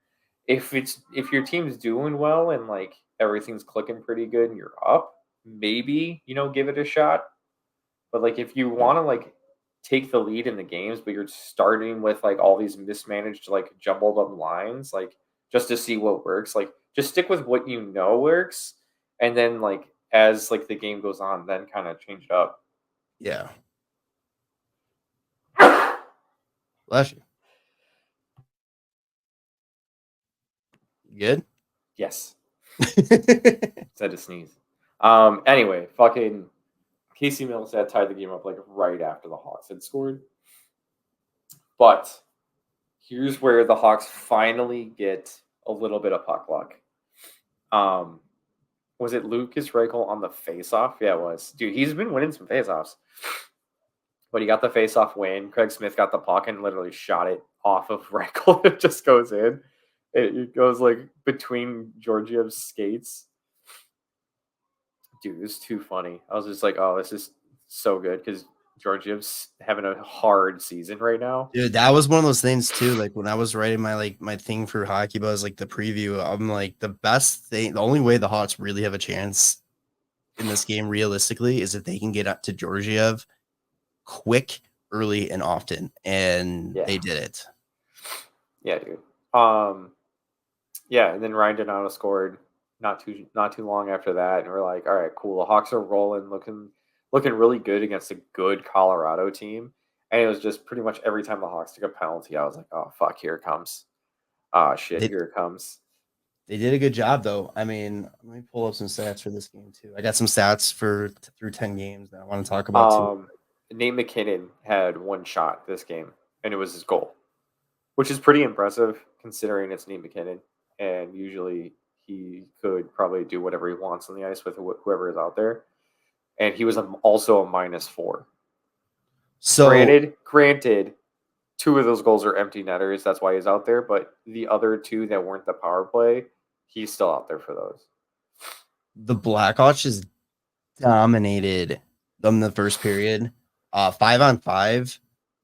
If your team's doing well and like everything's clicking pretty good and you're up, maybe, give it a shot. But like if you want to like take the lead in the games, but you're starting with like all these mismanaged, like jumbled up lines, like just to see what works, like just stick with what works. And then like as like the game goes on, then kind of change it up. Yeah. Bless you. Good? Yes. Said to sneeze. Anyway, fucking Casey Middleton tied the game up like right after the Hawks had scored. But here's where the Hawks finally get a little bit of puck luck. Was it Lucas Reichel on the faceoff? Yeah, it was. Dude, he's been winning some faceoffs. But he got the faceoff win. Craig Smith got the puck and literally shot it off of Reichel. It just goes in. It goes like between Georgiev's skates. Dude, it was too funny. I was just like, oh, this is so good because Georgiev's having a hard season right now. Dude, that was one of those things too. Like when I was writing my thing for Hockey Buzz, like the preview, I'm like the best thing, the only way the Hawks really have a chance in this game realistically is if they can get up to Georgiev quick, early, and often. And they did it. Yeah, dude. Yeah, and then Ryan Donato scored not too long after that, and we're like, all right, cool. The Hawks are rolling, looking really good against a good Colorado team. And it was just pretty much every time the Hawks took a penalty, I was like, oh fuck, here it comes. Oh shit, here it comes. They did a good job though. I mean, let me pull up some stats for this game too. I got some stats through 10 games that I want to talk about too. Nate McKinnon had 1 shot this game, and it was his goal, which is pretty impressive considering it's Nate McKinnon. And usually he could probably do whatever he wants on the ice with whoever is out there. And he was also a -4. So granted, 2 of those goals are empty netters. That's why he's out there. But the other 2 that weren't the power play, he's still out there for those. The Blackhawks just dominated them in the first period. 5-on-5.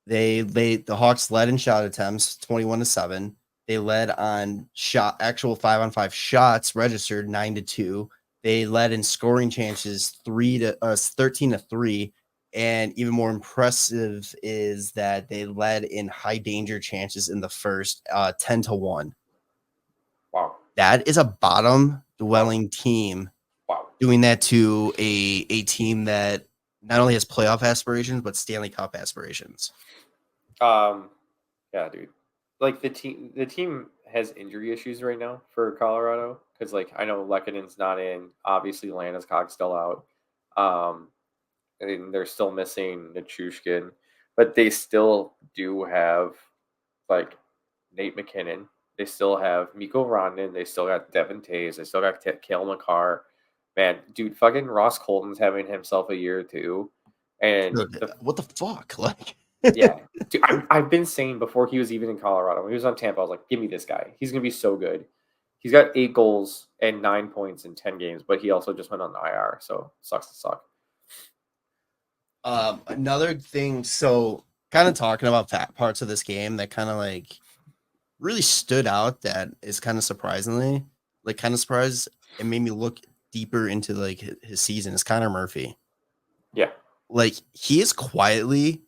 The Hawks led in shot attempts 21-7. They led on actual 5-on-5 shots registered 9-2. They led in scoring chances 13-3. And even more impressive is that they led in high danger chances in the first 10-1. Wow. That is a bottom dwelling team. Wow. Doing that to a team that not only has playoff aspirations, but Stanley Cup aspirations. Yeah, dude. Like the team has injury issues right now for Colorado because like I know Lekkonen's not in. Obviously, Landeskog's still out. And they're still missing Nichushkin, but they still do have like Nate McKinnon They still have Mikko Rantanen. They still got Devin Taves. They still got Cale Makar. Man, dude, fucking Ross Colton's having himself a year too. And what the fuck? Like, yeah, dude, I've been saying before he was even in Colorado, when he was on Tampa, I was like, give me this guy. He's going to be so good. He's got 8 goals and 9 points in 10 games, but he also just went on the IR, so sucks to suck. Another thing, so kind of talking about parts of this game that kind of like really stood out that is kind of surprisingly, like kind of surprised and made me look deeper into like his season is Connor Murphy. Yeah. Like he is quietly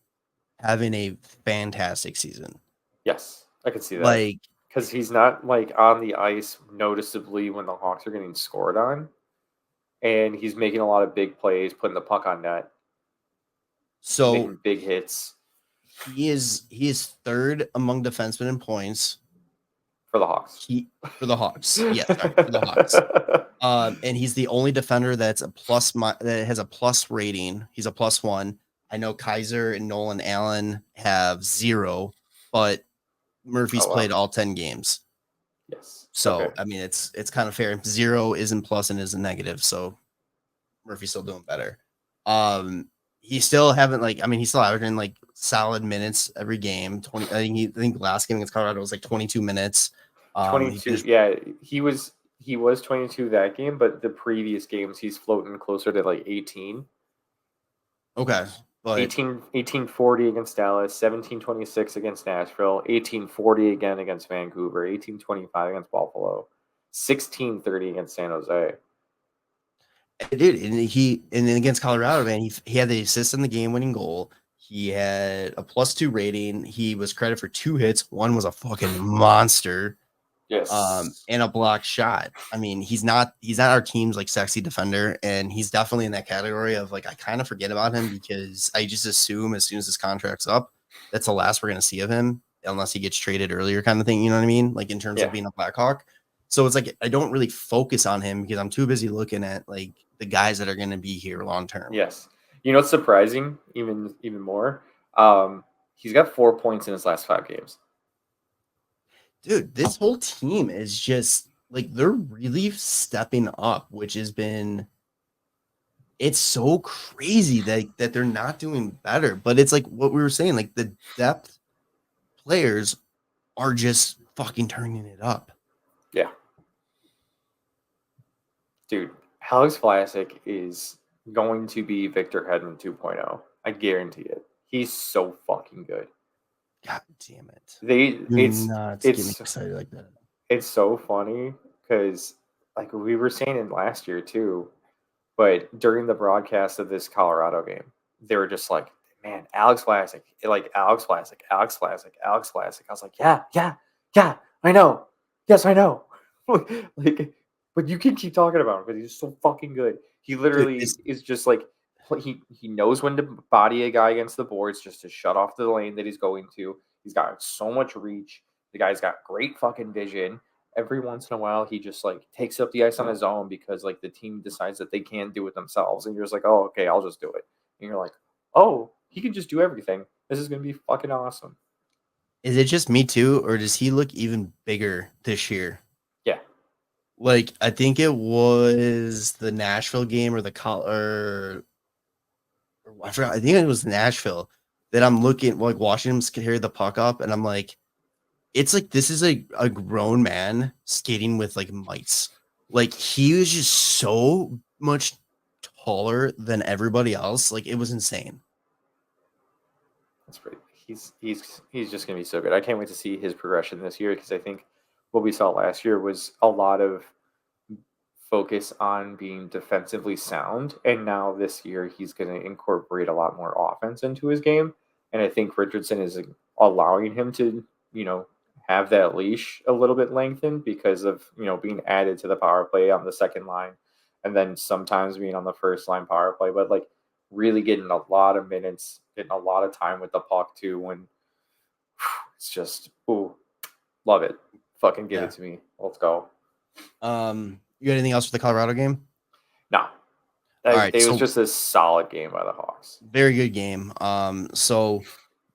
having a fantastic season. Yes, I can see that. Like, because he's not like on the ice noticeably when the Hawks are getting scored on, and he's making a lot of big plays, putting the puck on net, so making big hits. He is third among defensemen in points for the Hawks. For the Hawks, yes, sorry, for the Hawks. And he's the only defender that's that has a plus rating. He's a +1. I know Kaiser and Nolan Allen have 0, but Murphy's played all 10 games. Yes. So okay. I mean, it's kind of fair. 0 isn't plus and isn't negative. So Murphy's still doing better. He still haven't he's still averaging like solid minutes every game. 20. I think last game against Colorado was like 22 minutes. 22. Yeah, he was 22 that game, but the previous games he's floating closer to like 18. Okay. But 1840 against Dallas, 1726 against Nashville, 1840 again against Vancouver, 1825 against Buffalo, 1630 against San Jose. Dude, and then against Colorado, man, he had the assist in the game-winning goal. He had a +2 rating. He was credited for 2 hits. One was a fucking monster. Yes. And a block shot. I mean, he's not our team's like sexy defender, and he's definitely in that category of like I kind of forget about him because I just assume as soon as his contract's up, that's the last we're gonna see of him, unless he gets traded earlier, kind of thing. You know what I mean? Like in terms of being a Blackhawk. So it's like I don't really focus on him because I'm too busy looking at like the guys that are gonna be here long term. Yes. You know what's surprising even more? He's got 4 points in his last 5 games. Dude, this whole team is just like they're really stepping up, which has been it's so crazy that they're not doing better. But it's like what we were saying, like the depth players are just fucking turning it up. Yeah. Dude, Alex Vlasic is going to be Victor Hedman 2.0. I guarantee it. He's so fucking good. God damn it. It's getting excited like that. It's so funny because like we were saying it last year too, but during the broadcast of this Colorado game, they were just like, man, Alex Vlasic. I was like, yeah, I know. Yes, I know. Like, but you can keep talking about him because he's so fucking good. He literally is just like he knows when to body a guy against the boards just to shut off the lane that he's going to. He's got so much reach. The guy's got great fucking vision. Every once in a while, he just like takes up the ice on his own because like the team decides that they can't do it themselves, and you're just like, oh, okay, I'll just do it. And you're like, oh, he can just do everything. This is gonna be fucking awesome. Is it just me too, or does he look even bigger this year? Yeah. Like I think it was the Nashville game or I forgot. I think it was Nashville that I'm looking like watching him carry the puck up, and I'm like, it's like this is a grown man skating with like mice. Like he was just so much taller than everybody else. Like it was insane. That's great. He's just gonna be so good. I can't wait to see his progression this year because I think what we saw last year was a lot of focus on being defensively sound, and now this year he's going to incorporate a lot more offense into his game, and I think Richardson is allowing him to have that leash a little bit lengthened because of being added to the power play on the second line, and then sometimes being on the first line power play, but like really getting a lot of minutes, getting a lot of time with the puck too. When it's just love it, fucking give it to me. Let's go. You got anything else for the Colorado game? No. It was just a solid game by the Hawks. Very good game. So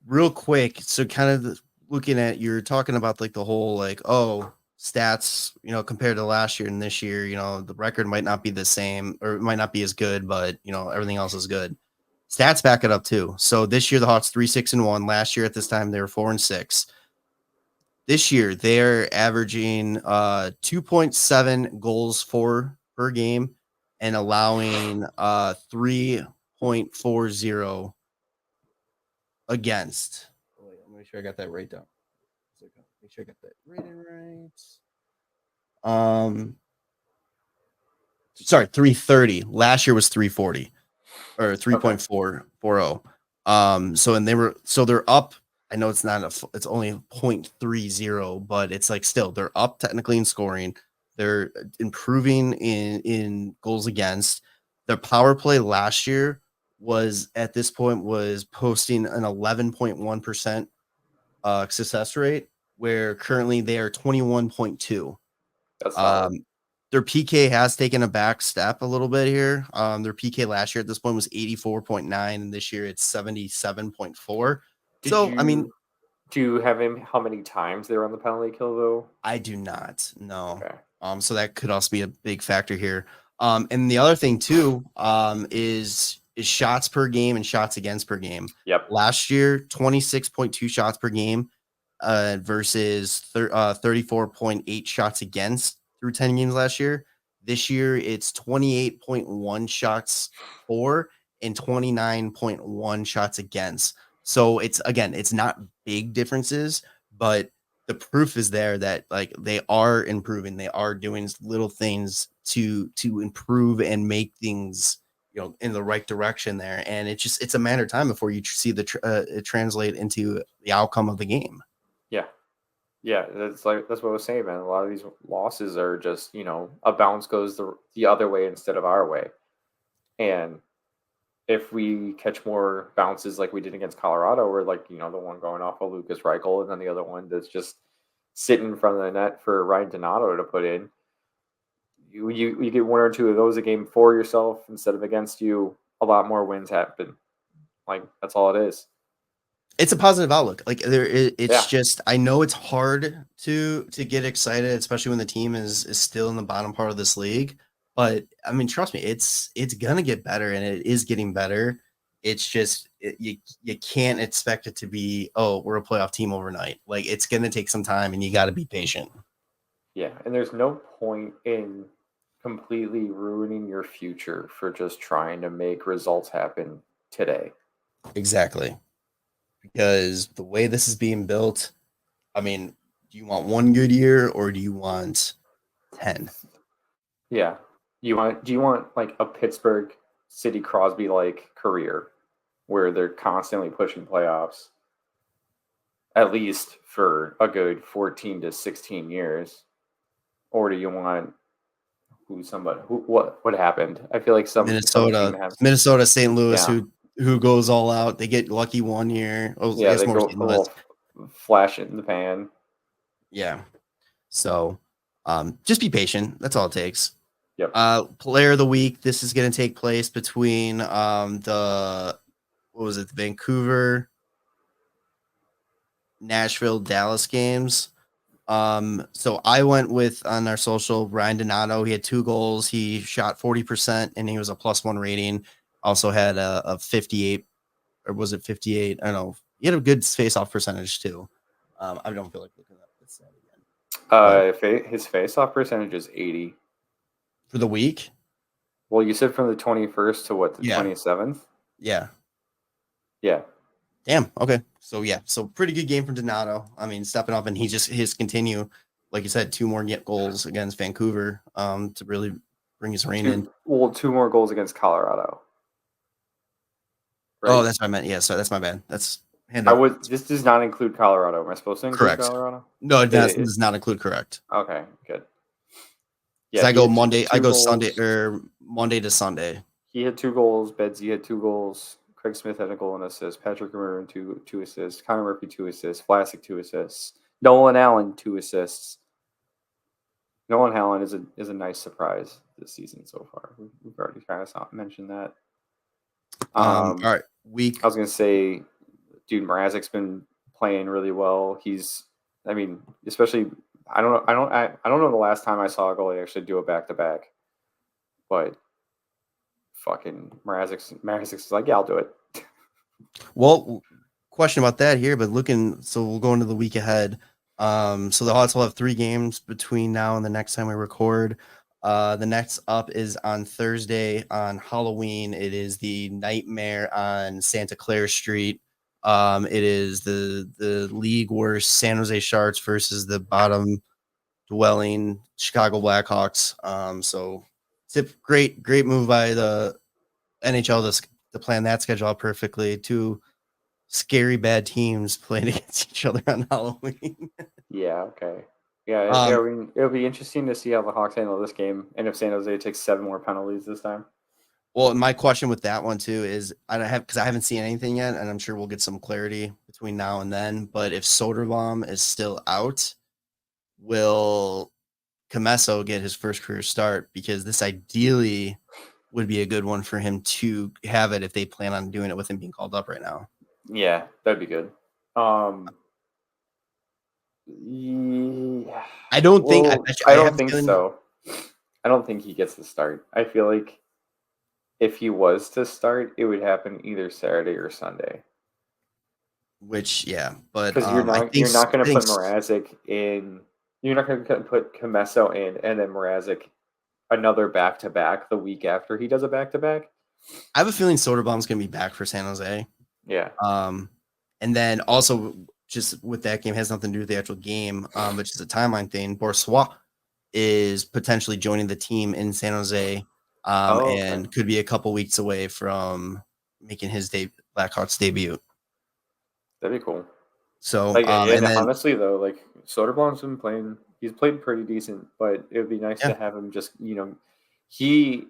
real quick, so kind of looking at, you're talking about like the whole like, oh, stats, compared to last year and this year, the record might not be the same or it might not be as good, but everything else is good. Stats back it up too. So this year the Hawks 3-6-1. Last year at this time they were 4-6. This year they're averaging 2.7 goals per game and allowing 3.40 against. Wait, let me make sure I got that right down. Make sure I got that right. Sorry, 330. Last year was 340 or 3.440. So they're up. I know it's it's only 0.30, but it's like still they're up technically in scoring. They're improving in goals against. Their power play last year was at this point was posting an 11.1% success rate, where currently they are 21.2. That's solid. Their PK has taken a back step a little bit here. Their PK last year at this point was 84.9, and this year it's 77.4. Do you have him how many times they were on the penalty kill though? I do not. No. Okay. So that could also be a big factor here. And the other thing too, is shots per game and shots against per game. Yep. Last year, 26.2 shots per game, versus 34.8 shots against through 10 games last year. This year, it's 28.1 shots for and 29.1 shots against. So it's not big differences, but the proof is there that like they are improving. They are doing little things to improve and make things in the right direction there. And it's a matter of time before you see it translate into the outcome of the game. Yeah, that's what I was saying, man. A lot of these losses are just a bounce goes the other way instead of our way, and if we catch more bounces like we did against Colorado, or like the one going off of Lucas Reichel, and then the other one that's just sitting in front of the net for Ryan Donato to put in, you get one or two of those a game for yourself instead of against you. A lot more wins happen. Like that's all it is. It's a positive outlook. Like just I know it's hard to get excited, especially when the team is still in the bottom part of this league. But I mean, trust me, it's gonna get better, and it is getting better. It's just you can't expect it to be, oh, we're a playoff team overnight. Like it's gonna take some time, and you got to be patient. Yeah, and there's no point in completely ruining your future for just trying to make results happen today. Exactly. Because the way this is being built, I mean, do you want one good year or do you want 10? Yeah. Do you want like a Pittsburgh City Crosby like career where they're constantly pushing playoffs at least for a good 14 to 16 years? Or do you want what happened? I feel like some Minnesota, St. Louis, yeah. who goes all out. They get lucky one year. Oh, yeah, they go a little flash it in the pan. Yeah. So just be patient. That's all it takes. Yep. Player of the week. This is going to take place between the Vancouver, Nashville, Dallas games. So I went with on our social Ryan Donato. He had 2 goals. He shot 40%, and he was a +1 rating. Also had a 58, or was it 58? I don't know. He had a good face-off percentage too. I don't feel like looking up this again. His face-off percentage is 80 for the week. Well, you said from the 21st to what, the 27th? Yeah. Yeah. Damn. Okay. So yeah. So pretty good game from Donato. I mean, stepping up, and his continue, like you said, 2 more goals against Vancouver, to really bring his reign in. Well, 2 more goals against Colorado. Right? Oh, that's what I meant. Yeah. Sorry, that's my bad. That's This does not include Colorado. Am I supposed to include Colorado? No, it does not include correct. Okay, good. Yeah, I go Monday. I go goals. Sunday or Monday to Sunday. He had 2 goals. Bedsy had 2 goals. Craig Smith had a goal and assist. Patrick Maroon two assists. Connor Murphy 2 assists. Vlasic 2 assists. Nolan Allen 2 assists. Nolan Allen is a nice surprise this season so far. We've already kind of mentioned that. All right, I was gonna say, dude, Mrazek's been playing really well. I mean, especially I don't know the last time I saw a goalie actually do a back-to-back, but fucking Mrazek is like, yeah, I'll do it. Well, question about that here, but so we'll go into the week ahead. So the Hawks will have 3 games between now and the next time we record. The next up is on Thursday on Halloween. It is the Nightmare on Santa Clara Street. It is the league worst San Jose Sharks versus the bottom dwelling Chicago Blackhawks. So it's a great move by the NHL to plan that schedule out perfectly. 2 scary bad teams playing against each other on Halloween. Yeah, okay. Yeah, it'll be interesting to see how the Hawks handle this game, and if San Jose takes 7 more penalties this time. Well, my question with that one too is because I haven't seen anything yet, and I'm sure we'll get some clarity between now and then. But if Soderblom is still out, will Comesso get his first career start? Because this ideally would be a good one for him to have it if they plan on doing it with him being called up right now. Yeah, that'd be good. Yeah. I don't think I don't think so. I don't think he gets the start. I feel like if he was to start, it would happen either Saturday or Sunday. Which, yeah, but because you're not going to put Mrazek in. You're not going to put Comesso in and then Mrazek another back-to-back the week after he does a back-to-back. I have a feeling Soderblom's going to be back for San Jose. Yeah. And then also just with that game, has nothing to do with the actual game, but just a timeline thing. Boursois is potentially joining the team in San Jose, and could be a couple weeks away from making his Blackhawks debut. That'd be cool. So, and then, honestly though, like Soderblom's been playing. He's played pretty decent, but it would be nice to have him just, he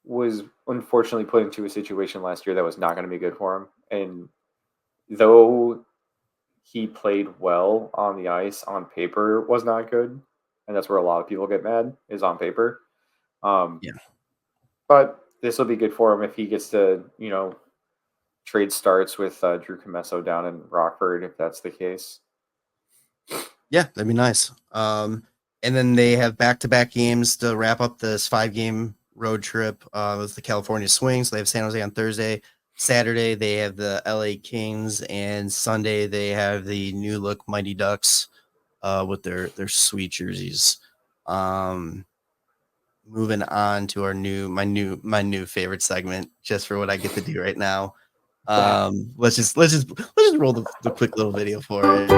was unfortunately put into a situation last year that was not going to be good for him. And though he played well on the ice, on paper was not good. And that's where a lot of people get mad, is on paper. But this will be good for him if he gets to, trade starts with Drew Comesso down in Rockford, if that's the case. Yeah, that'd be nice. And then they have back-to-back games to wrap up this 5-game road trip with the California Swing. So they have San Jose on Thursday. Saturday, they have the LA Kings. And Sunday, they have the new look Mighty Ducks with their sweet jerseys. Moving on to my new favorite segment, just for what I get to do right now. Let's just roll the quick little video for it.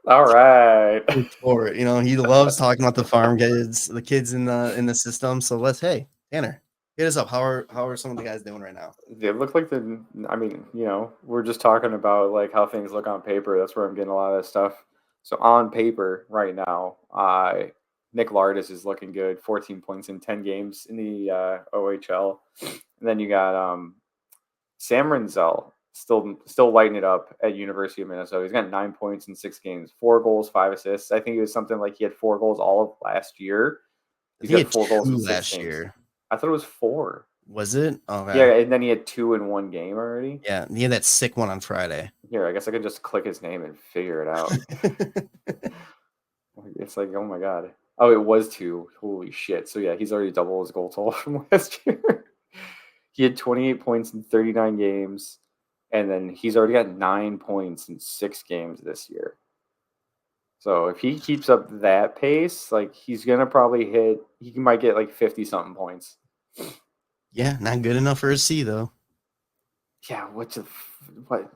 All right. For it, he loves talking about the farm kids, the kids in the system. So Tanner, hit us up. How are some of the guys doing right now? They look like we're just talking about like how things look on paper. That's where I'm getting a lot of this stuff. So on paper right now, Nick Lardis is looking good. 14 points in 10 games in the OHL. And then you got Sam Renzel still lighting it up at University of Minnesota. He's got 9 points in 6 games, 4 goals, 5 assists. I think it was something like he had 4 goals all of last year. He got 4 goals in 6 games. I thought it was 4. Was it? Okay. Yeah, and then he had 2 in 1 game already. Yeah, he had that sick one on Friday. Here, I guess I could just click his name and figure it out. It's like, oh my god. Oh, it was 2. Holy shit. So yeah, he's already double his goal total from last year. He had 28 points in 39 games, and then he's already got 9 points in 6 games this year. So if he keeps up that pace, like he's gonna probably he might get like 50-something points. Yeah, not good enough for a C though. Yeah, what?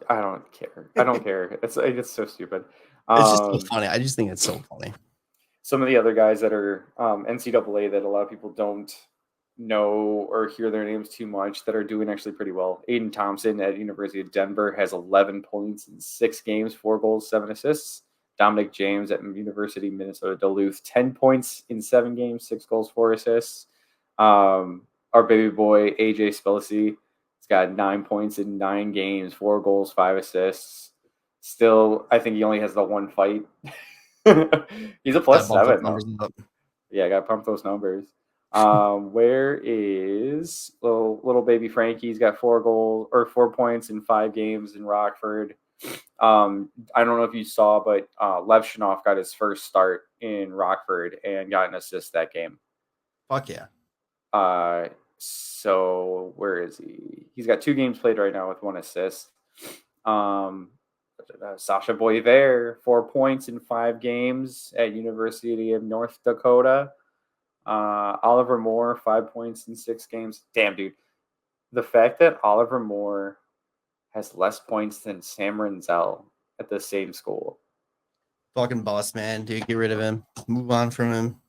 I don't care. I don't care. It's so stupid. It's just so funny. I just think it's so funny. Some of the other guys that are NCAA that a lot of people don't know or hear their names too much that are doing actually pretty well. Aiden Thompson at University of Denver has 11 points in 6 games, 4 goals, 7 assists. Dominic James at University of Minnesota Duluth, 10 points in 7 games, 6 goals, 4 assists. Our baby boy, AJ Spilsey, has got 9 points in 9 games, 4 goals, 5 assists. Still, I think he only has the 1 fight. He's a +7. Yeah, I got to pump those numbers. Where is little baby Frankie? He's got 4 points in 5 games in Rockford. I don't know if you saw, but Lev Shanov got his first start in Rockford and got an assist that game. Fuck yeah. So where is he? He's got 2 games played right now with 1 assist. Sasha Boisvert, 4 points in 5 games at University of North Dakota. Oliver Moore, 5 points in 6 games. Damn, dude. The fact that Oliver Moore has less points than Sam Renzel at the same school. Fucking boss, man. Dude, get rid of him. Move on from him.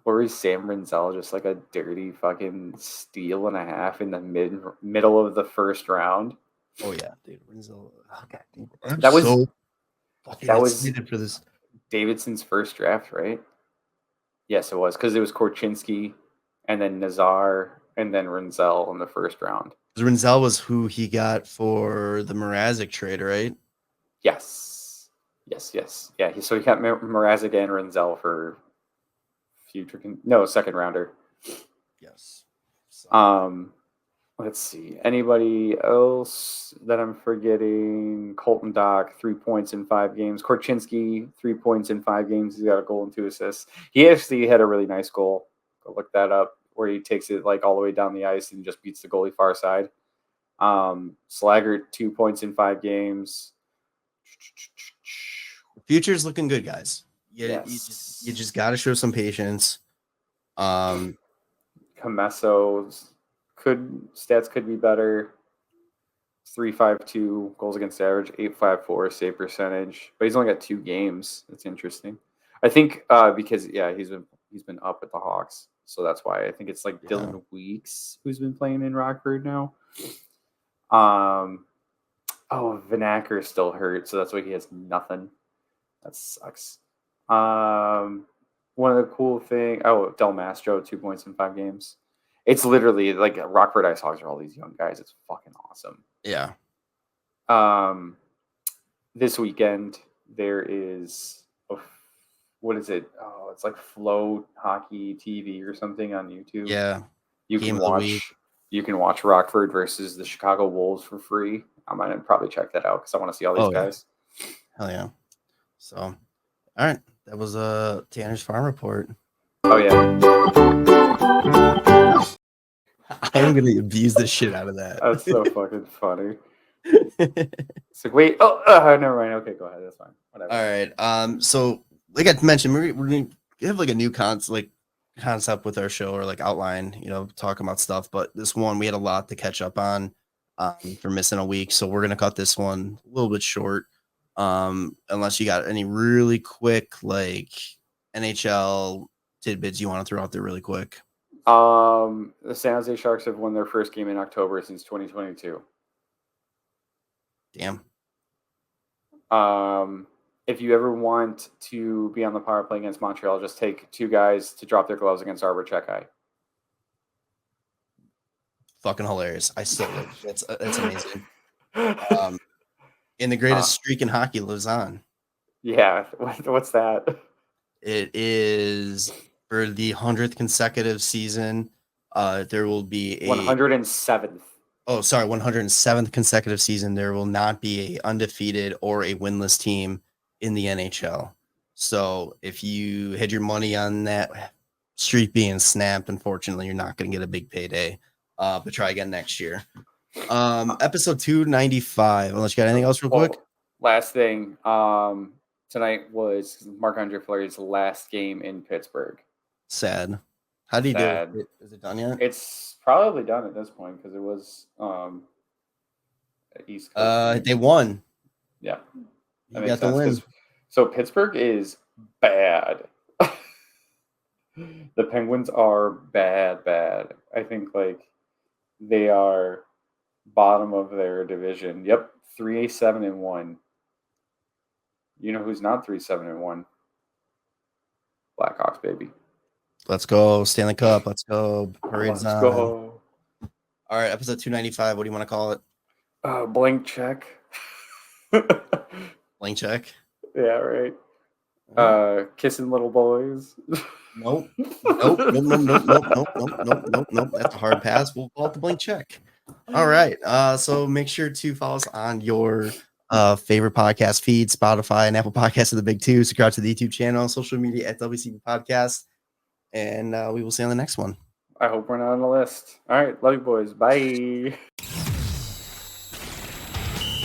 Or is Sam Renzel just like a dirty fucking steal and a half in the middle of the first round? Oh yeah, dude. Renzel. Oh, God, dude. That was so excited for this. Davidson's first draft, right? Yes, it was, because it was Korchinski and then Nazar and then Renzel in the first round. Renzel was who he got for the Mrazek trade, right? Yes. Yeah, so he got Mrazek and Renzel for second rounder. Yes. So. Let's see. Anybody else that I'm forgetting? Colton Dock, 3 points in 5 games. Korchinski, 3 points in 5 games. He's got a goal and 2 assists. He actually had a really nice goal. Go look that up, where he takes it like all the way down the ice and just beats the goalie far side. Slaggert, 2 points in 5 games. The future's looking good, guys. Yes. You just got to show some patience. Comesso's stats could be better. 3.52 goals against average, 8.54 save percentage, but he's only got 2 games. That's interesting. I think because he's been up at the Hawks, so that's why I think it's like Dylan Weeks who's been playing in Rockford now. Vanacker is still hurt, so that's why he has nothing. That sucks. One of the cool things. Del Mastro, 2 points in 5 games. It's literally like Rockford Ice Hogs are all these young guys. It's fucking awesome. Yeah. This weekend there is what is it? Oh, it's like Flow Hockey TV or something on YouTube. Yeah. You can watch Rockford versus the Chicago Wolves for free. I might probably check that out because I want to see all these guys. Hell yeah. So, all right. That was Tanner's Farm Report. Oh yeah. I'm gonna abuse the shit out of that. That's so fucking funny. It's like, wait, never mind. Okay, go ahead. That's fine. Whatever. All right. So like I mentioned, we're gonna have like a new concept with our show, or like outline, talking about stuff. But this one we had a lot to catch up on for missing a week, so we're gonna cut this one a little bit short. Unless you got any really quick like NHL tidbits you want to throw out there really quick. The San Jose Sharks have won their first game in October since 2022. Damn. If you ever want to be on the power play against Montreal, just take 2 guys to drop their gloves against Arbor Checkeye. Fucking hilarious. I still live. That's amazing. And the greatest streak in hockey lives on. Yeah. What's that? It is for the 100th consecutive season. There will be a 107th. Oh, sorry, 107th consecutive season. There will not be a undefeated or a winless team in the NHL. So if you had your money on that streak being snapped, unfortunately, you're not going to get a big payday. But try again next year. Episode 295. Unless you got anything else real quick. Last thing. Tonight was Marc-Andre Fleury's last game in Pittsburgh. Sad. How do you do it? Is it done yet? It's probably done at this point because it was East Coast. They won. Yeah. You got the win. So Pittsburgh is bad. The Penguins are bad. I think they are bottom of their division. Yep. 3-7-1. You know who's not 3-7-1? Blackhawks, baby. Let's go. Stanley Cup. Let's go. Let's go. All right. Episode 295. What do you want to call it? Blank check. Blank check? Yeah, right. Kissing little boys. Nope. That's a hard pass. We'll call it the blank check. All right. So make sure to follow us on your favorite podcast feed, Spotify and Apple Podcasts are the big two. Subscribe to the YouTube channel, social media at WCB Podcast, and we will see you on the next one. I hope we're not on the list. All right. Love you, boys. Bye.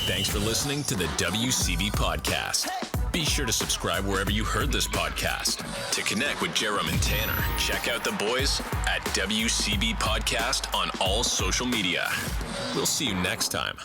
Thanks for listening to the WCB Podcast. Be sure to subscribe wherever you heard this podcast. To connect with Jarom and Tanner, check out the boys at WCB Podcast on all social media. We'll see you next time.